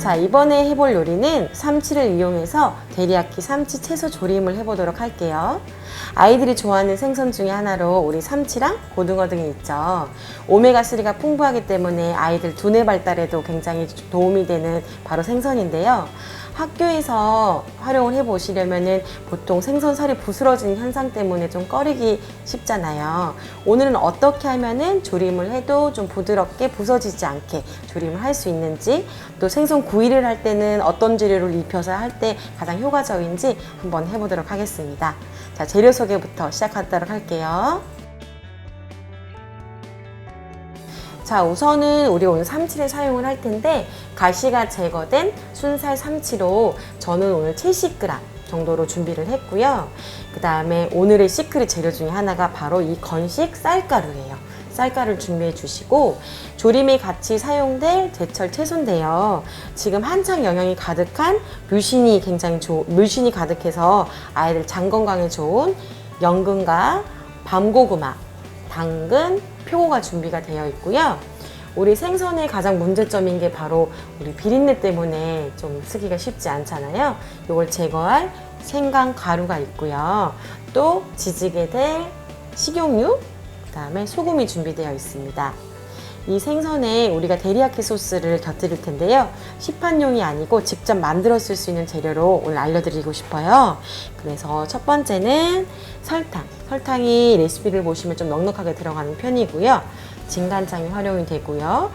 자, 이번에 해볼 요리는 삼치를 이용해서 데리야끼 삼치 채소 조림을 해보도록 할게요. 아이들이 좋아하는 생선 중에 하나로 우리 삼치랑 고등어 등이 있죠. 오메가3가 풍부하기 때문에 아이들 두뇌 발달에도 굉장히 도움이 되는 바로 생선인데요. 학교에서 활용을 해보시려면은 보통 생선살이 부스러지는 현상 때문에 좀 꺼리기 쉽잖아요. 오늘은 어떻게 하면은 조림을 해도 좀 부드럽게 부서지지 않게 조림을 할 수 있는지, 또 생선 구이를 할 때는 어떤 재료를 입혀서 할 때 가장 효과적인지 한번 해보도록 하겠습니다. 자, 재료 소개부터 시작하도록 할게요. 자, 우선은 우리 오늘 삼치를 사용을 할 텐데 가시가 제거된 순살 삼치로 저는 오늘 70g 정도로 준비를 했고요. 그 다음에 오늘의 시크릿 재료 중에 하나가 바로 이 건식 쌀가루예요. 쌀가루를 준비해 주시고, 조림에 같이 사용될 제철 채소인데요. 지금 한창 영양이 가득한 뮤신이 가득해서 아이들 장 건강에 좋은 연근과 밤고구마, 당근, 표고가 준비가 되어 있고요. 우리 생선의 가장 문제점인 게 바로 우리 비린내 때문에 좀 쓰기가 쉽지 않잖아요. 이걸 제거할 생강 가루가 있고요. 또 지지게 될 식용유, 그 다음에 소금이 준비되어 있습니다. 이 생선에 우리가 데리야끼 소스를 곁들일 텐데요. 시판용이 아니고 직접 만들어 쓸 수 있는 재료로 오늘 알려드리고 싶어요. 그래서 첫 번째는 설탕. 설탕이 레시피를 보시면 좀 넉넉하게 들어가는 편이고요. 진간장이 활용이 되고요.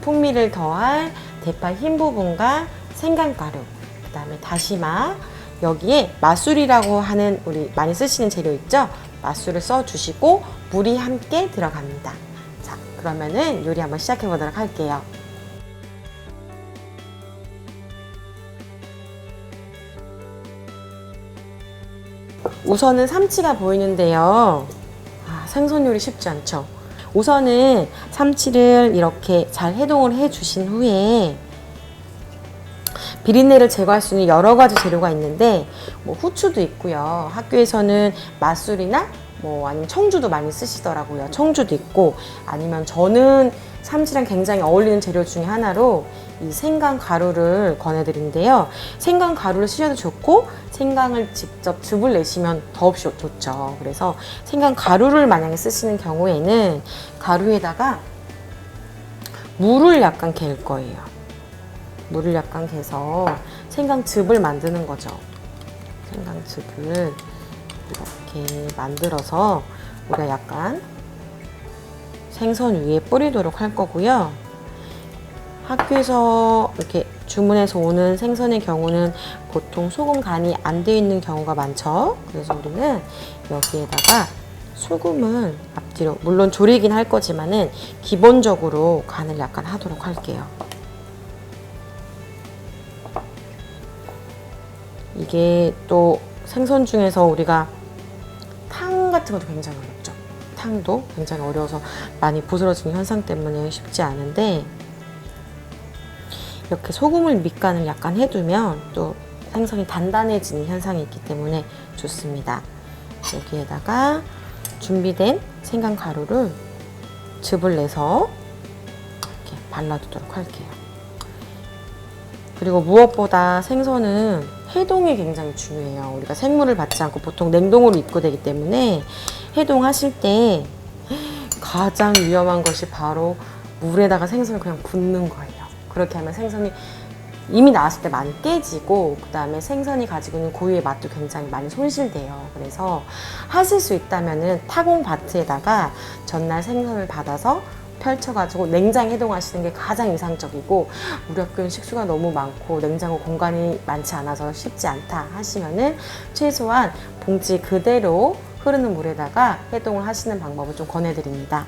풍미를 더할 대파 흰 부분과 생강가루, 그 다음에 다시마, 여기에 맛술이라고 하는 우리 많이 쓰시는 재료 있죠? 맛술을 써주시고 물이 함께 들어갑니다. 자, 그러면은 요리 한번 시작해 보도록 할게요. 우선은 삼치가 보이는데요. 생선 요리 쉽지 않죠? 우선은 삼치를 이렇게 잘 해동을 해 주신 후에 비린내를 제거할 수 있는 여러 가지 재료가 있는데, 뭐 후추도 있고요. 학교에서는 맛술이나 아니면 청주도 많이 쓰시더라고요. 청주도 있고, 아니면 저는 삼치랑 굉장히 어울리는 재료 중에 하나로 이 생강 가루를 권해드리는데요. 생강 가루를 쓰셔도 좋고, 생강을 직접 즙을 내시면 더없이 좋죠. 그래서 생강 가루를 만약에 쓰시는 경우에는 가루에다가 물을 약간 갤 거예요. 물을 약간 개서 생강즙을 만드는 거죠. 생강즙을 이렇게 만들어서 우리가 약간 생선 위에 뿌리도록 할 거고요. 학교에서 이렇게 주문해서 오는 생선의 경우는 보통 소금 간이 안 되어 있는 경우가 많죠. 그래서 우리는 여기에다가 소금을 앞뒤로, 물론 조리긴 할 거지만은 기본적으로 간을 약간 하도록 할게요. 이게 또 생선 중에서 우리가 탕 같은 것도 굉장히 어렵죠. 탕도 굉장히 어려워서 많이 부스러지는 현상 때문에 쉽지 않은데, 이렇게 소금을 밑간을 약간 해두면 또 생선이 단단해지는 현상이 있기 때문에 좋습니다. 여기에다가 준비된 생강 가루를 즙을 내서 이렇게 발라두도록 할게요. 그리고 무엇보다 생선은 해동이 굉장히 중요해요. 우리가 생물을 받지 않고 보통 냉동으로 입고되기 때문에 해동하실 때 가장 위험한 것이 바로 물에다가 생선을 그냥 붓는 거예요. 그렇게 하면 생선이 이미 나왔을 때 많이 깨지고, 그 다음에 생선이 가지고 있는 고유의 맛도 굉장히 많이 손실돼요. 그래서 하실 수 있다면은 타공 바트에다가 전날 생선을 받아서 펼쳐가지고 냉장 해동하시는 게 가장 이상적이고, 우리 학교는 식수가 너무 많고 냉장고 공간이 많지 않아서 쉽지 않다 하시면은 최소한 봉지 그대로 흐르는 물에다가 해동을 하시는 방법을 좀 권해드립니다.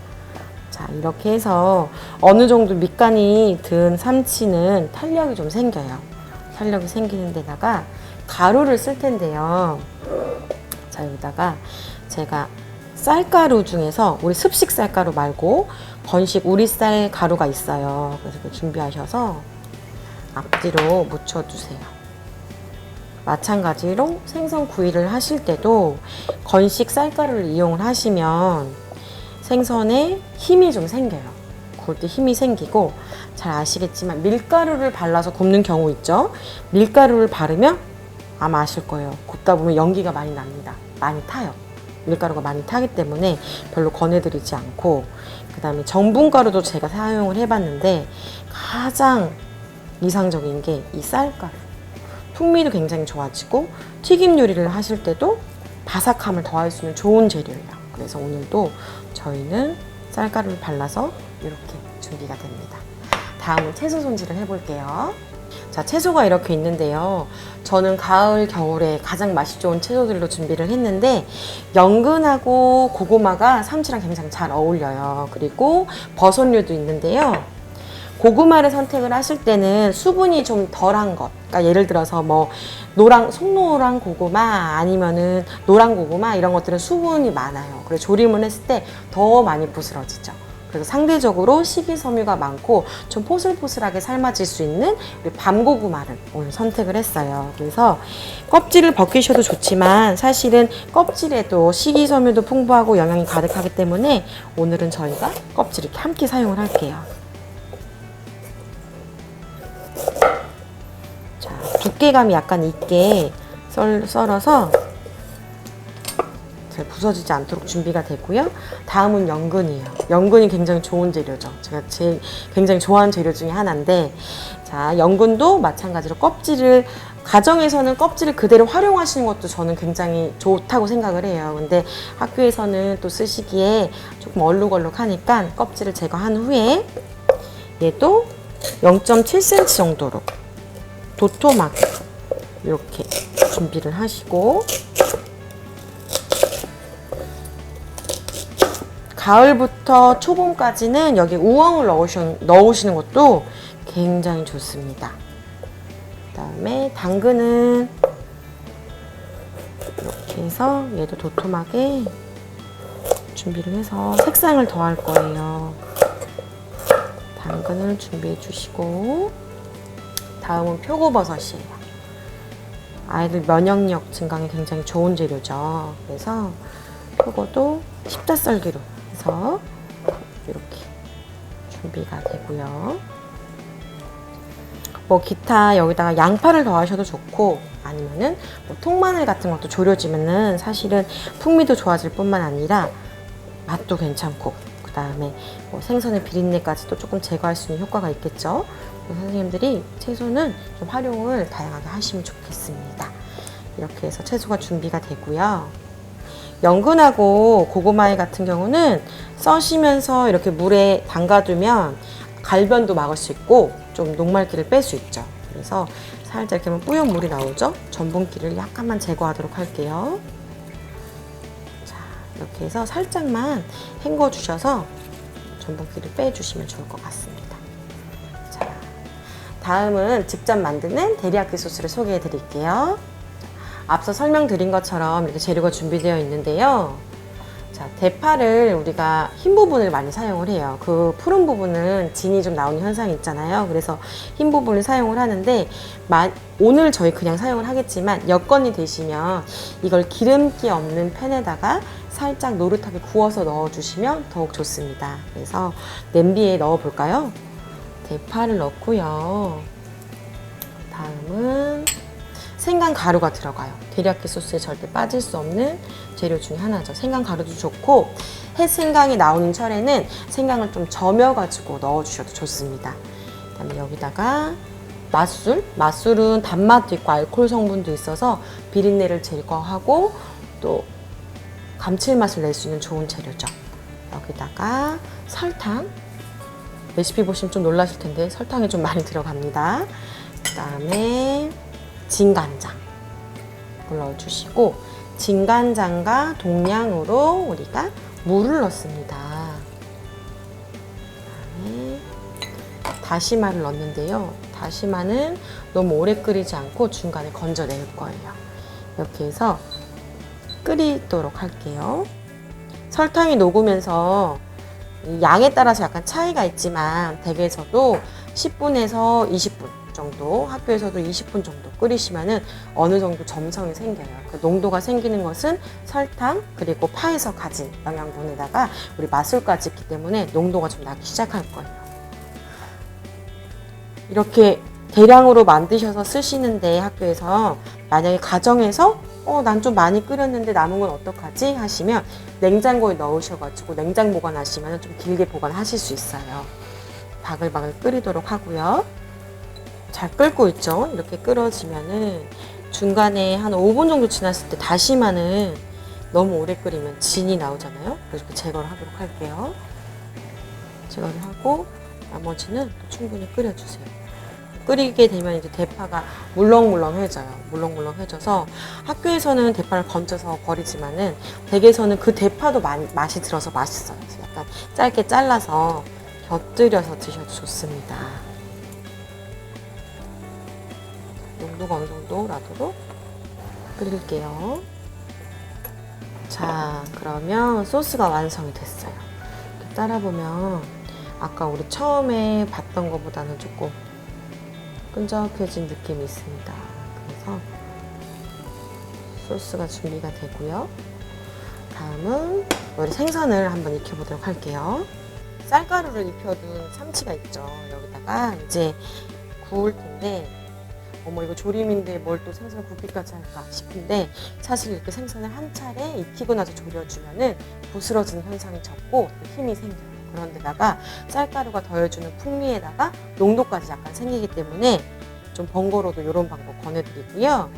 자, 이렇게 해서 어느 정도 밑간이 든 삼치는 탄력이 좀 생겨요. 탄력이 생기는 데다가 가루를 쓸 텐데요. 자, 여기다가 제가 쌀가루 중에서 우리 습식 쌀가루 말고 건식 우리쌀 가루가 있어요. 그래서 준비하셔서 앞뒤로 묻혀주세요. 마찬가지로 생선 구이를 하실 때도 건식 쌀가루를 이용을 하시면 생선에 힘이 좀 생겨요. 구울 때 힘이 생기고, 잘 아시겠지만 밀가루를 발라서 굽는 경우 있죠. 밀가루를 바르면 아마 아실 거예요. 굽다 보면 연기가 많이 납니다. 많이 타요. 밀가루가 많이 타기 때문에 별로 권해드리지 않고, 그 다음에 전분가루도 제가 사용을 해봤는데 가장 이상적인 게 이 쌀가루. 풍미도 굉장히 좋아지고 튀김 요리를 하실 때도 바삭함을 더할 수 있는 좋은 재료예요. 그래서 오늘도 저희는 쌀가루를 발라서 이렇게 준비가 됩니다. 다음은 채소 손질을 해볼게요. 자, 채소가 이렇게 있는데요. 저는 가을, 겨울에 가장 맛이 좋은 채소들로 준비를 했는데, 연근하고 고구마가 삼치랑 굉장히 잘 어울려요. 그리고 버섯류도 있는데요. 고구마를 선택을 하실 때는 수분이 좀 덜한 것, 그러니까 예를 들어서 뭐 송노랑 고구마 아니면은 노랑 고구마 이런 것들은 수분이 많아요. 그래서 조림을 했을 때 더 많이 부스러지죠. 그래서 상대적으로 식이섬유가 많고 좀 포슬포슬하게 삶아질 수 있는 우리 밤고구마를 오늘 선택을 했어요. 그래서 껍질을 벗기셔도 좋지만 사실은 껍질에도 식이섬유도 풍부하고 영양이 가득하기 때문에 오늘은 저희가 껍질 이렇게 함께 사용을 할게요. 자, 두께감이 약간 있게 썰어서 잘 부서지지 않도록 준비가 되고요. 다음은 연근이에요. 연근이 굉장히 좋은 재료죠. 제가 굉장히 좋아하는 재료 중에 하나인데, 자, 연근도 마찬가지로 가정에서는 껍질을 그대로 활용하시는 것도 저는 굉장히 좋다고 생각을 해요. 근데 학교에서는 또 쓰시기에 조금 얼룩얼룩하니까 껍질을 제거한 후에 얘도 0.7cm 정도로 도톰하게 이렇게 준비를 하시고, 가을부터 초봄까지는 여기 우엉을 넣으시는 것도 굉장히 좋습니다. 그 다음에 당근은 이렇게 해서 얘도 도톰하게 준비를 해서 색상을 더할 거예요. 당근을 준비해 주시고, 다음은 표고버섯이에요. 아이들 면역력 증강에 굉장히 좋은 재료죠. 그래서 표고도 십자썰기로 해서 이렇게 준비가 되고요. 뭐 기타 여기다가 양파를 더하셔도 좋고, 아니면은 뭐 통마늘 같은 것도 졸여지면은 사실은 풍미도 좋아질 뿐만 아니라 맛도 괜찮고, 그 다음에 뭐 생선의 비린내까지도 조금 제거할 수 있는 효과가 있겠죠. 선생님들이 채소는 좀 활용을 다양하게 하시면 좋겠습니다. 이렇게 해서 채소가 준비가 되고요. 연근하고 고구마에 같은 경우는 써시면서 이렇게 물에 담가두면 갈변도 막을 수 있고 좀 녹말기를 뺄 수 있죠. 그래서 살짝 이렇게 하면 뿌연 물이 나오죠. 전분기를 약간만 제거하도록 할게요. 자, 이렇게 해서 살짝만 헹궈 주셔서 전분기를 빼주시면 좋을 것 같습니다. 자, 다음은 직접 만드는 데리야끼 소스를 소개해 드릴게요. 앞서 설명드린 것처럼 이렇게 재료가 준비되어 있는데요. 자, 대파를 우리가 흰 부분을 많이 사용을 해요. 그 푸른 부분은 진이 좀 나오는 현상이 있잖아요. 그래서 흰 부분을 사용을 하는데, 오늘 저희 그냥 사용을 하겠지만 여건이 되시면 이걸 기름기 없는 팬에다가 살짝 노릇하게 구워서 넣어주시면 더욱 좋습니다. 그래서 냄비에 넣어 볼까요? 대파를 넣고요. 다음은 생강 가루가 들어가요. 데리야끼 소스에 절대 빠질 수 없는 재료 중에 하나죠. 생강 가루도 좋고, 햇생강이 나오는 철에는 생강을 좀 저며가지고 넣어주셔도 좋습니다. 그다음에 여기다가 맛술은 단맛도 있고 알코올 성분도 있어서 비린내를 제거하고 또 감칠맛을 낼 수 있는 좋은 재료죠. 여기다가 설탕, 레시피 보시면 좀 놀라실 텐데 설탕이 좀 많이 들어갑니다. 그다음에 진간장 넣어주시고, 진간장과 동량으로 우리가 물을 넣습니다. 그다음에 다시마를 넣는데요. 다시마는 너무 오래 끓이지 않고 중간에 건져낼 거예요. 이렇게 해서 끓이도록 할게요. 설탕이 녹으면서 양에 따라서 약간 차이가 있지만 댁에서도 10분에서 20분 정도, 학교에서도 20분 정도 끓이시면은 어느 정도 점성이 생겨요. 그 농도가 생기는 것은 설탕 그리고 파에서 가진 영양분에다가 우리 맛술까지 있기 때문에 농도가 좀 나기 시작할 거예요. 이렇게 대량으로 만드셔서 쓰시는데 학교에서 만약에 가정에서 난 좀 많이 끓였는데 남은 건 어떡하지? 하시면 냉장고에 넣으셔가지고 냉장 보관하시면 좀 길게 보관하실 수 있어요. 바글바글 끓이도록 하고요. 잘 끓고 있죠? 이렇게 끓어지면은 중간에 한 5분 정도 지났을 때 다시마는 너무 오래 끓이면 진이 나오잖아요. 그래서 제거를 하도록 할게요. 제거를 하고 나머지는 충분히 끓여주세요. 끓이게 되면 이제 대파가 물렁물렁해져요. 물렁물렁해져서 학교에서는 대파를 건져서 버리지만은 댁에서는 그 대파도 맛이 들어서 맛있어요. 그래서 약간 짧게 잘라서 곁들여서 드셔도 좋습니다. 농도가 어느 정도 나도록 끓일게요. 자, 그러면 소스가 완성이 됐어요. 이렇게 따라보면 아까 우리 처음에 봤던 것보다는 조금 끈적해진 느낌이 있습니다. 그래서 소스가 준비가 되고요. 다음은 우리 생선을 한번 익혀보도록 할게요. 쌀가루를 입혀둔 참치가 있죠. 여기다가 이제 구울 텐데 어머 이거 조림인데 뭘 또 생선을 굽기까지 할까 싶은데 사실 이렇게 생선을 한 차례 익히고 나서 졸여주면은 부스러지는 현상이 적고 힘이 생겨요. 그런데다가 쌀가루가 더해주는 풍미에다가 농도까지 약간 생기기 때문에 좀 번거로워도 이런 방법 권해드리고요.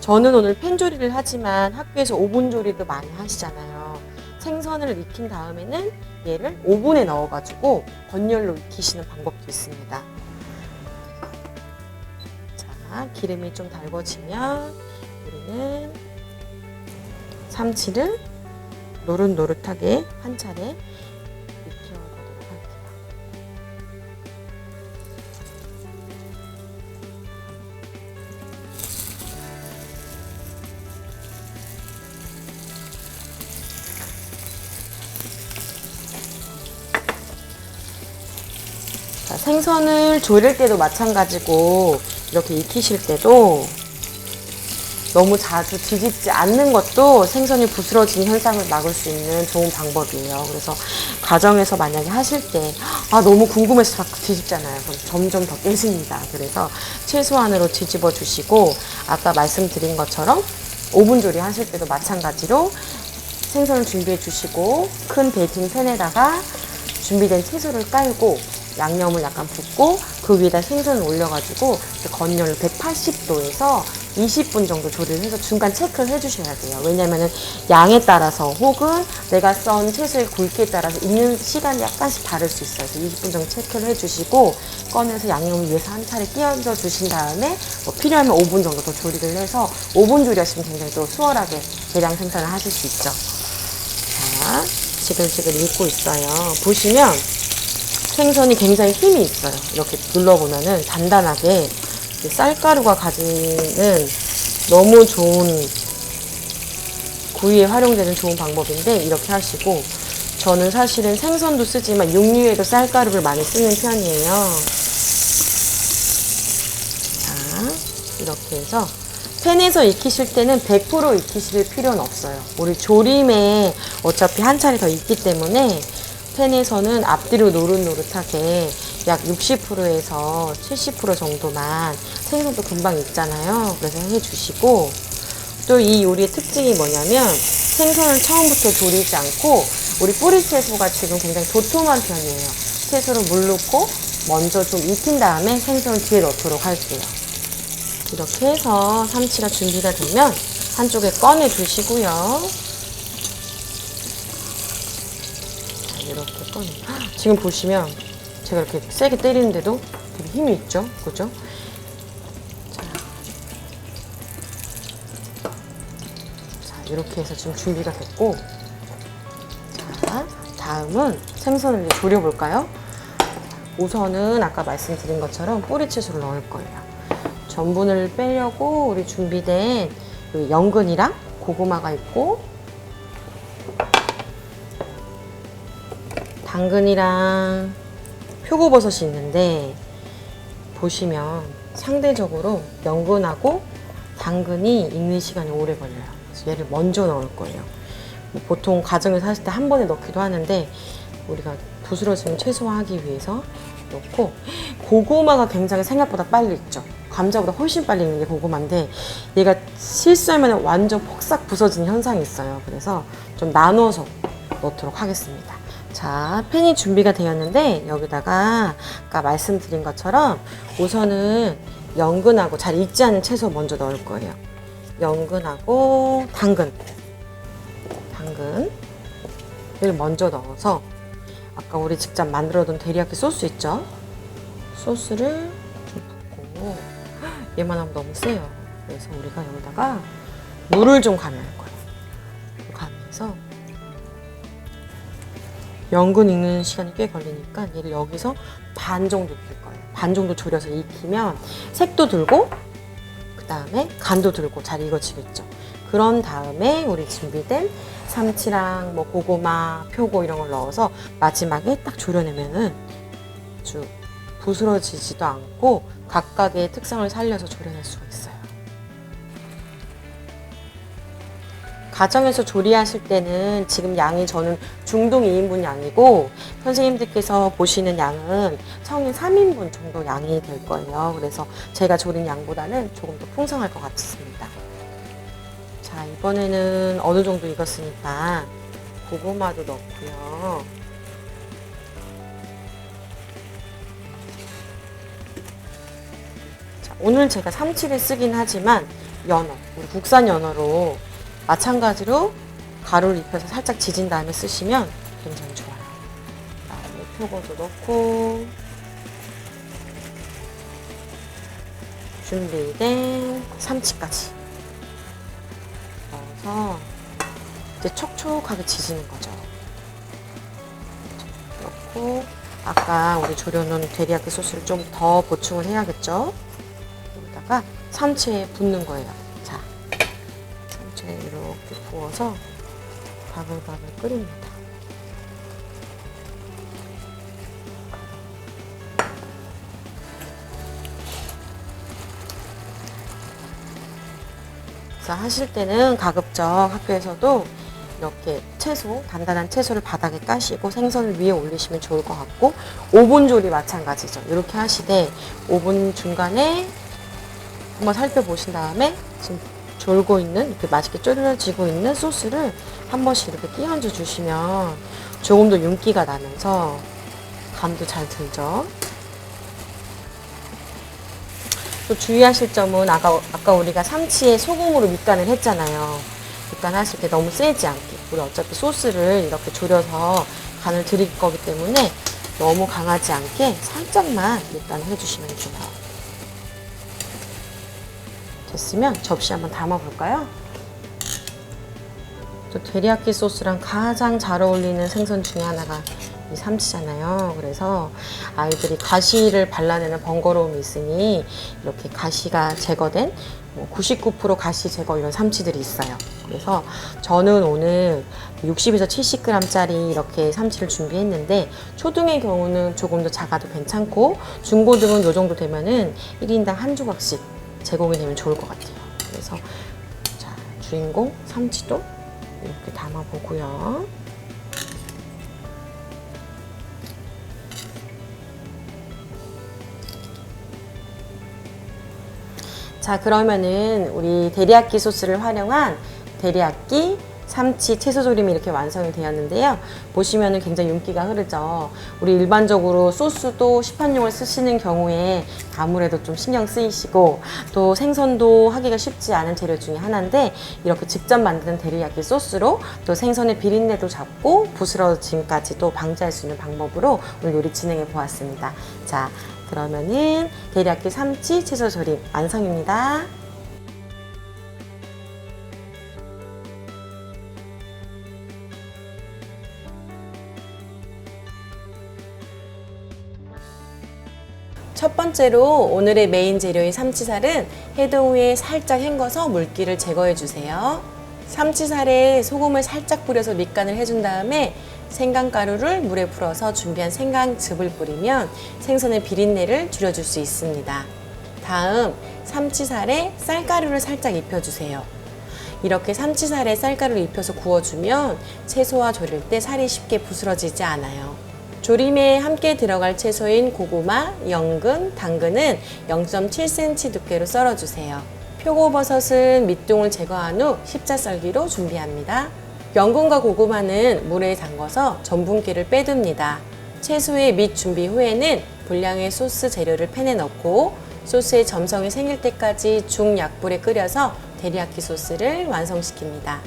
저는 오늘 팬조리를 하지만 학교에서 오븐 조리도 많이 하시잖아요. 생선을 익힌 다음에는 얘를 오븐에 넣어가지고 건열로 익히시는 방법도 있습니다. 자, 기름이 좀 달궈지면 우리는 참치를 노릇노릇하게 한 차례 생선을 졸일 때도 마찬가지고 이렇게 익히실 때도 너무 자주 뒤집지 않는 것도 생선이 부스러지는 현상을 막을 수 있는 좋은 방법이에요. 그래서 가정에서 만약에 하실 때 너무 궁금해서 자꾸 뒤집잖아요. 그럼 점점 더 깨집니다. 그래서 최소한으로 뒤집어 주시고 아까 말씀드린 것처럼 오븐 조리 하실 때도 마찬가지로 생선을 준비해 주시고 큰 베이킹 팬에다가 준비된 채소를 깔고 양념을 약간 붓고 그 위에다 생선을 올려가지고 건열을 180도에서 20분 정도 조리를 해서 중간 체크를 해주셔야 돼요. 왜냐면은 양에 따라서 혹은 내가 썬 채소의 굵기에 따라서 익는 시간이 약간씩 다를 수 있어요. 그래서 20분 정도 체크를 해주시고 꺼내서 양념을 위에서 한 차례 끼얹어 주신 다음에 필요하면 5분 정도 더 조리를 해서 5분 조리하시면 굉장히 또 수월하게 대량 생산을 하실 수 있죠. 자, 지글지글 익고 있어요. 보시면 생선이 굉장히 힘이 있어요. 이렇게 눌러보면은 단단하게 쌀가루가 가지는 너무 좋은 구이에 활용되는 좋은 방법인데 이렇게 하시고 저는 사실은 생선도 쓰지만 육류에도 쌀가루를 많이 쓰는 편이에요. 자, 이렇게 해서 팬에서 익히실 때는 100% 익히실 필요는 없어요. 우리 조림에 어차피 한 차례 더 익기 때문에 팬에서는 앞뒤로 노릇노릇하게 약 60%에서 70% 정도만 생선도 금방 익잖아요. 그래서 해주시고 또 이 요리의 특징이 뭐냐면 생선을 처음부터 조리지 않고 우리 뿌리 채소가 지금 굉장히 도톰한 편이에요. 채소를 물 넣고 먼저 좀 익힌 다음에 생선을 뒤에 넣도록 할게요. 이렇게 해서 삼치가 준비가 되면 한쪽에 꺼내 두시고요. 이렇게 꺼내. 지금 보시면 제가 이렇게 세게 때리는데도 되게 힘이 있죠? 그죠? 자, 이렇게 해서 지금 준비가 됐고, 자, 다음은 생선을 이제 졸여볼까요? 우선은 아까 말씀드린 것처럼 뿌리채소를 넣을 거예요. 전분을 빼려고 우리 준비된 연근이랑 고구마가 있고, 당근이랑 표고버섯이 있는데 보시면 상대적으로 연근하고 당근이 익는 시간이 오래 걸려요. 그래서 얘를 먼저 넣을 거예요. 뭐 보통 가정에서 하실 때 한 번에 넣기도 하는데 우리가 부스러짐을 최소화하기 위해서 넣고, 고구마가 굉장히 생각보다 빨리 익죠. 감자보다 훨씬 빨리 익는 게 고구마인데 얘가 실수하면 완전 폭삭 부서지는 현상이 있어요. 그래서 좀 나눠서 넣도록 하겠습니다. 자, 팬이 준비가 되었는데 여기다가 아까 말씀드린 것처럼 우선은 연근하고 잘 익지 않은 채소 먼저 넣을 거예요. 연근하고 당근을 먼저 넣어서 아까 우리 직접 만들어둔 데리야끼 소스 있죠? 소스를 좀 붓고, 얘만 하면 너무 세요. 그래서 우리가 여기다가 물을 좀 가미할 거예요. 가미해서 연근 익는 시간이 꽤 걸리니까 얘를 여기서 반 정도 익힐 거예요. 반 정도 졸여서 익히면 색도 들고 그 다음에 간도 들고 잘 익어지겠죠. 그런 다음에 우리 준비된 삼치랑 뭐 고구마, 표고 이런 걸 넣어서 마지막에 딱 졸여내면은 아주 부스러지지도 않고 각각의 특성을 살려서 졸여낼 수가 있어요. 가정에서 조리하실 때는 지금 양이 저는 중동 2인분 양이고 선생님들께서 보시는 양은 성인 3인분 정도 양이 될 거예요. 그래서 제가 조린 양보다는 조금 더 풍성할 것 같습니다. 자, 이번에는 어느 정도 익었으니까 고구마도 넣고요. 자, 오늘 제가 삼치를 쓰긴 하지만 연어, 우리 국산 연어로 마찬가지로 가루를 입혀서 살짝 지진 다음에 쓰시면 굉장히 좋아요. 그다음에 표고도 넣고 준비된 삼치까지 넣어서 이제 촉촉하게 지지는 거죠. 넣고 아까 우리 졸여놓은 데리야끼 소스를 좀 더 보충을 해야겠죠. 여기다가 삼치에 붓는 거예요. 자, 삼치에 이렇게 부어서 바글바글 끓입니다. 하실 때는 가급적 학교에서도 이렇게 채소, 단단한 채소를 바닥에 까시고 생선을 위에 올리시면 좋을 것 같고, 오븐 조리 마찬가지죠. 이렇게 하시되 오븐 중간에 한번 살펴보신 다음에 지금 졸고 있는, 이렇게 맛있게 졸여지고 있는 소스를 한 번씩 이렇게 끼얹어 주시면 조금 더 윤기가 나면서 감도 잘 들죠. 또 주의하실 점은 아까 우리가 삼치에 소금으로 밑간을 했잖아요. 밑간 하실 때 너무 세지 않게, 우리 어차피 소스를 이렇게 졸여서 간을 드릴 거기 때문에 너무 강하지 않게 살짝만 밑간을 해주시면 좋아요. 됐으면 접시 한번 담아 볼까요? 또 데리야끼 소스랑 가장 잘 어울리는 생선 중에 하나가 이 삼치잖아요. 그래서 아이들이 가시를 발라내는 번거로움이 있으니 이렇게 가시가 제거된 99% 가시 제거 이런 삼치들이 있어요. 그래서 저는 오늘 60에서 70g짜리 이렇게 삼치를 준비했는데, 초등의 경우는 조금 더 작아도 괜찮고 중고등은 이 정도 되면은 1인당 한 조각씩 제공이 되면 좋을 것 같아요. 그래서 자, 주인공 삼치도 이렇게 담아보고요. 자, 그러면은 우리 데리야끼 소스를 활용한 데리야끼 삼치 채소조림이 이렇게 완성이 되었는데요. 보시면은 굉장히 윤기가 흐르죠. 우리 일반적으로 소스도 시판용을 쓰시는 경우에 아무래도 좀 신경 쓰이시고, 또 생선도 하기가 쉽지 않은 재료 중에 하나인데, 이렇게 직접 만드는 데리야끼 소스로 또 생선의 비린내도 잡고 부스러짐까지도 방지할 수 있는 방법으로 오늘 요리 진행해 보았습니다. 자, 그러면은 데리야끼 삼치 채소조림 완성입니다. 첫 번째로 오늘의 메인 재료인 삼치살은 해동 후에 살짝 헹궈서 물기를 제거해 주세요. 삼치살에 소금을 살짝 뿌려서 밑간을 해준 다음에 생강가루를 물에 풀어서 준비한 생강즙을 뿌리면 생선의 비린내를 줄여줄 수 있습니다. 다음 삼치살에 쌀가루를 살짝 입혀주세요. 이렇게 삼치살에 쌀가루를 입혀서 구워주면 채소와 조릴 때 살이 쉽게 부스러지지 않아요. 조림에 함께 들어갈 채소인 고구마, 연근, 당근은 0.7cm 두께로 썰어주세요. 표고버섯은 밑둥을 제거한 후 십자 썰기로 준비합니다. 연근과 고구마는 물에 담궈서 전분기를 빼둡니다. 채소의 밑 준비 후에는 분량의 소스 재료를 팬에 넣고 소스의 점성이 생길 때까지 중약불에 끓여서 데리야끼 소스를 완성시킵니다.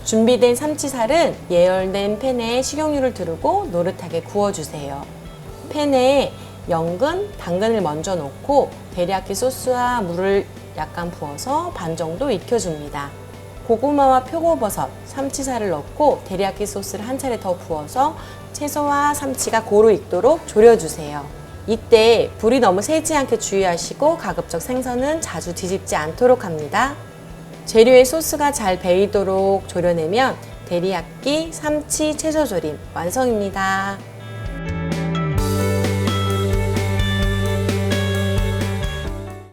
준비된 삼치살은 예열된 팬에 식용유를 두르고 노릇하게 구워주세요. 팬에 연근, 당근을 먼저 넣고 데리야끼 소스와 물을 약간 부어서 반 정도 익혀줍니다. 고구마와 표고버섯, 삼치살을 넣고 데리야끼 소스를 한 차례 더 부어서 채소와 삼치가 고루 익도록 졸여주세요. 이때 불이 너무 세지 않게 주의하시고 가급적 생선은 자주 뒤집지 않도록 합니다. 재료의 소스가 잘 배이도록 졸여내면 데리야끼 삼치 채소조림 완성입니다.